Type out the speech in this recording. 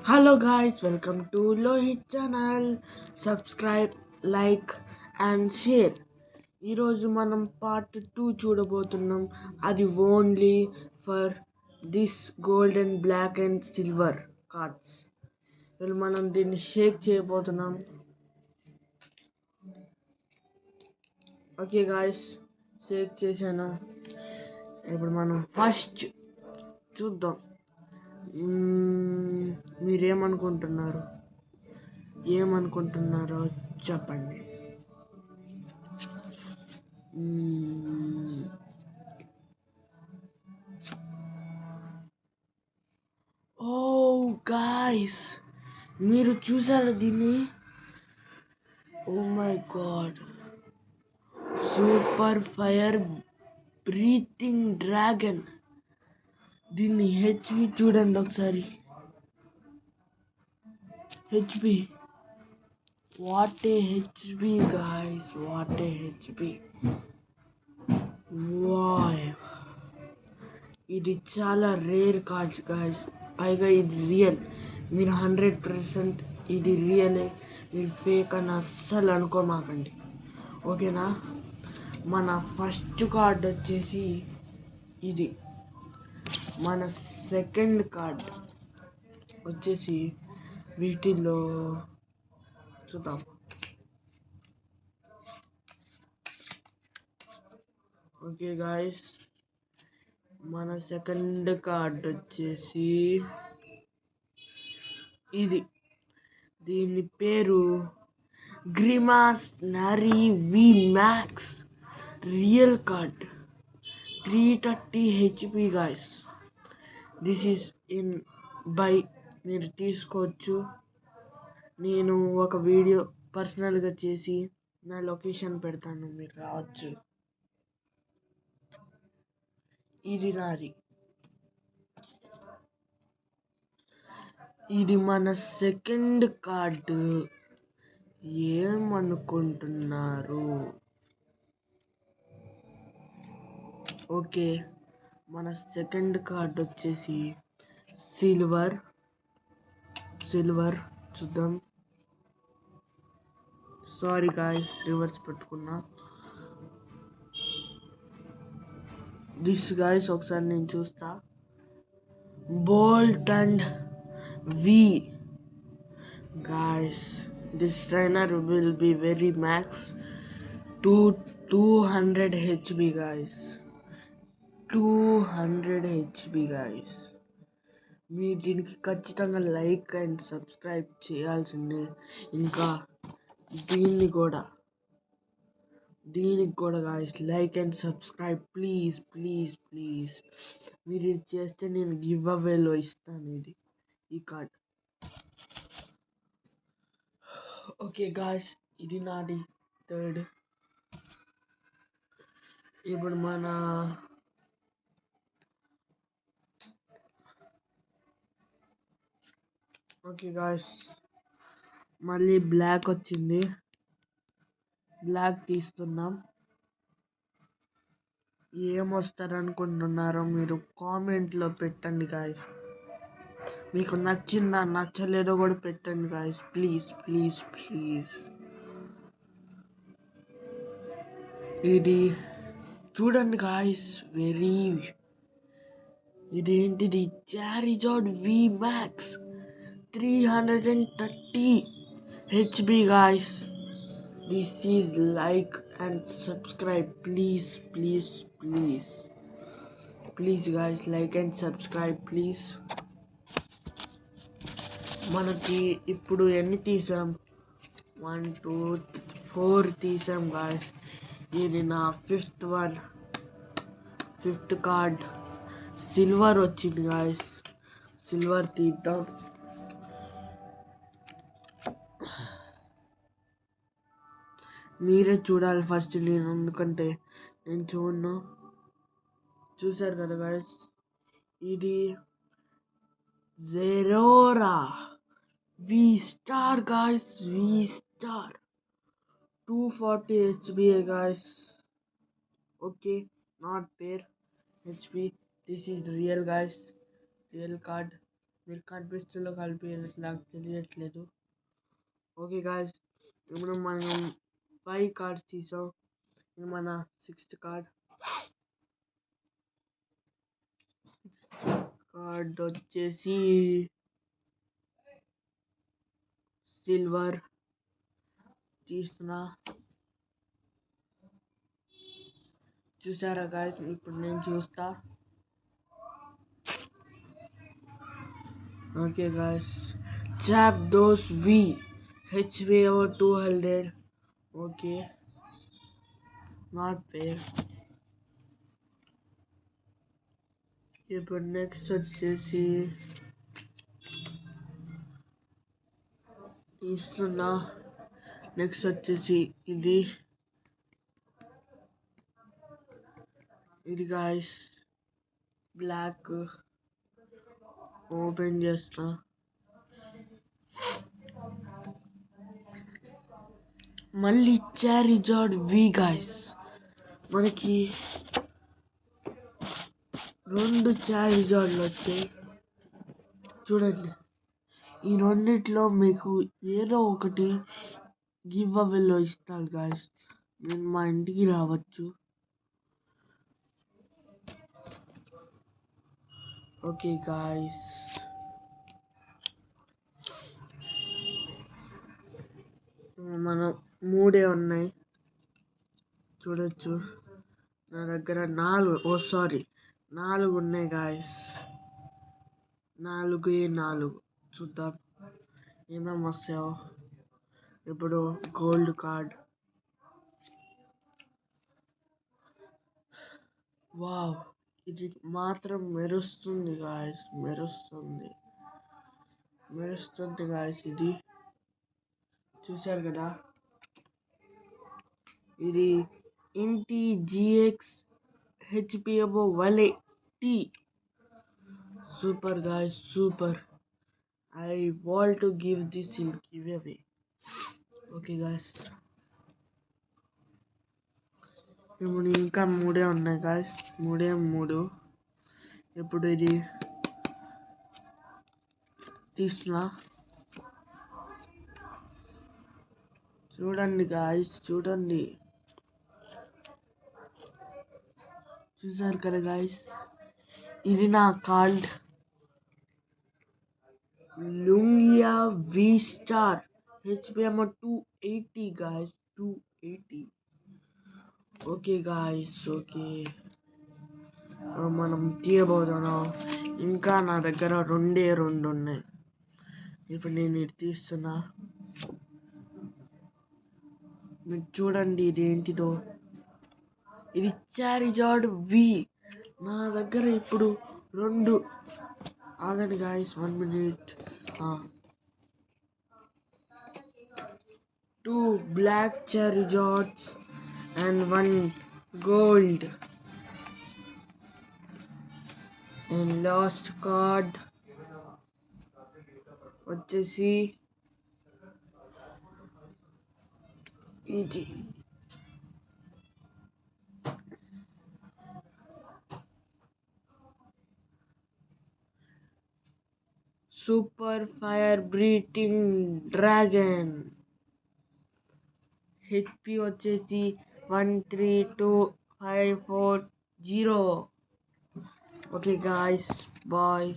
Hello guys, welcome to Lohit channel. Subscribe, like and share. ఈరోజు మనం part 2 చూడబోతున్నాం. అది only for this gold and black and silver cards. ఇప్పుడు మనం దీన్ని షేక్ చేయబోతున్నాం. ఓకే గాయస్, షేక్ చేశాను. ఇప్పుడు మనం ఫస్ట్ చూద్దాం. ఏమనుకుంటున్నారో చెప్పండి. ఓ గాయ్స్, మీరు చూసారా దీన్ని? Oh my god, super fire breathing dragon. దీన్ని హెచ్పి చూడండి ఒకసారి. HP, what a HP guys, what a HP. Why, ఇది చాలా రేర్ కార్డ్స్ గాయ్స్. పైగా ఇది రియల్. మీరు 100% ఇది రియలే, మీరు ఫేక్ అని అస్సలు అనుకోమాకండి, ఓకేనా? మన ఫస్ట్ కార్డ్ వచ్చేసి ఇది. మన సెకండ్ కార్డ్ వచ్చేసి వీటిల్లో చూద్దాం. ఓకే గాయస్, మన సెకండ్ కార్డ్ వచ్చేసి ఇది. దీని పేరు Grimmsnarl V max. Real card, 330 HP guys. This is in buy, మీరు తీసుకోవచ్చు. నేను ఒక వీడియో పర్సనల్గా చేసి నా లొకేషన్ పెడతాను, మీరు రావచ్చు. ఇది నాది. ఇది మన సెకండ్ కార్డు. ఏమనుకుంటున్నారు? ఓకే, మన సెకండ్ కార్డ్ వచ్చేసి సిల్వర్. చూద్దాం. సారీ గాయస్, రివర్స్ పెట్టుకున్నా. దిస్ గాయస్, ఒకసారి నేను చూస్తా. Bolt and we guys, this trainer will be very max to 200 hp guys. 200 hp guys. మీరు దీనికి ఖచ్చితంగా లైక్ అండ్ సబ్స్క్రైబ్ చేయాల్సిందే. ఇంకా దీనికి కూడా guys, like and subscribe please. మీరు ఇది చేస్తే నేను గివ్ అవేలో ఇస్తాను ఈ కార్డ్. ఓకే గాయ్స్, ఇది నాది థర్డ్. ఇప్పుడు మన ఓకే గాయ్స్, మళ్ళీ బ్లాక్ వచ్చింది. బ్లాక్ తీస్తున్నాం. ఏమొస్తారనుకుంటున్నారో మీరు కామెంట్లో పెట్టండి గాయ్స్. మీకు నచ్చిందా నచ్చలేదో కూడా పెట్టండి గాయ్స్, ప్లీజ్. ఇది చూడండి గాయ్స్, ఇదేంటిది? Charizard V max 330 HP guys. This is like and subscribe please guys, like and subscribe please. మనకి ఇప్పుడు ఎన్ని తీసాం? 1 2 4 తీసాం గాయ్స్. ఇది నా ఫిఫ్త్ కార్డ్. సిల్వర్ వచ్చింది గాయ్స్. సిల్వర్ తీద్దాం. మీరే చూడాలి ఫస్ట్, ఎందుకంటే నేను చూడను. చూసారు కదా గాయ్స్, ఇది జెరోరా వి star guys. 240 hp guys. Okay, not fair hp. This is real guys, real card. మీరు కనిపిస్తులో కలిపి తెలియట్లేదు. ఓకే గాయస్, ఇప్పుడు మనం 5 కార్డ్స్ తీసాం. ఇది మన 6th కార్డ్. కార్డ్ వచ్చేసి సిల్వర్ తీస్తున్నా. చూసారా గాయస్, ఇప్పుడు నేను చూస్తా. Okay guys, Zapdos V HP over 200. Okay, not fair. ఇప్పుడు నెక్స్ట్ వచ్చేసి ఇస్తున్నా. నెక్స్ట్ వచ్చేసి ఇది గాయస్ బ్లాక్. ఓపెన్ చేస్తా. మళ్ళీ చారిజార్డ్ వి గాయస్. మనకి 2 చారిజార్డ్లు వచ్చాయి. చూడండి, ఈ రెండిట్లో మీకు ఏదో ఒకటి గివ్ అవేలో ఇస్తాడు గాయస్. నేను మా ఇంటికి రావచ్చు. ఓకే గాయస్, మనం 3 ఉన్నాయి చూడొచ్చు. నా దగ్గర 4 ఉన్నాయి గాయస్. 4 చూద్దాం ఏమేమి వస్తాయో. ఇప్పుడు గోల్డ్ కార్డ్. వావ్, ఇది మాత్రం మెరుస్తుంది గాయస్. మెరుస్తుంది గాయస్. ఇది చూశారు కదా, ఇది NTGX HP above Valley T. Super guys, super. I want to give this giveaway. Okay guys, ఇప్పుడు ఇంకా 3 ఉన్నాయి గాయస్. 3 ఇప్పుడు ఇది తీస్తున్నా. చూడండి గాయస్, చూడండి. చూసారు కదా గాయస్, ఇది నా కార్డ్. లుంగియా V Star HP ఏమో 280 గాయస్. 280. Okay guys, okay. మనం తీయబోతున్నాం. ఇంకా నా దగ్గర 2 ఉన్నాయి. ఇప్పుడు నేను ఇది తీస్తున్నా. మీరు చూడండి, ఇది ఏంటిదో. ఇది చారిజార్డ్ V. నా దగ్గర ఇప్పుడు 2. ఆగండి guys, 1 minute. 2 black Charizards and 1 gold. And last card వచ్చేసి ఇది. Super fire breathing dragon. HP వచ్చేసి 132540. Okay guys, bye.